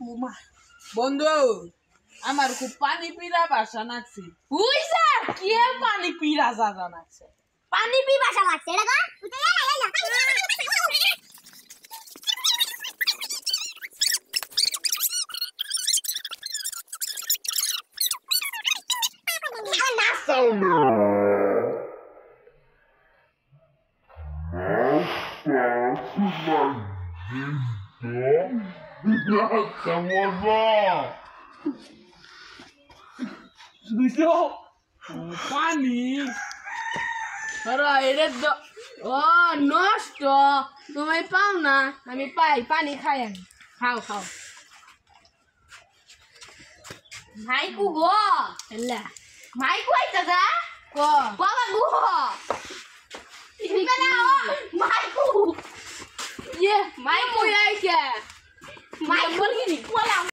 উমা বন্ধু আমার খুব পানি পিরা বাসা লাগছে বুঝছা কে পানি পিরা জানা লাগছে পানি পি বাসা লাগছে এটা পানি ও নষ্ট তুমি পাও না আমি পাই পানি খাই আমি খাও খাও মাইকু গো এলা মাইকু আইতা যা কো বাবা গো ইবে না ও মাইকু ইয়ে মাইকু আইছে মাইকু কি বলা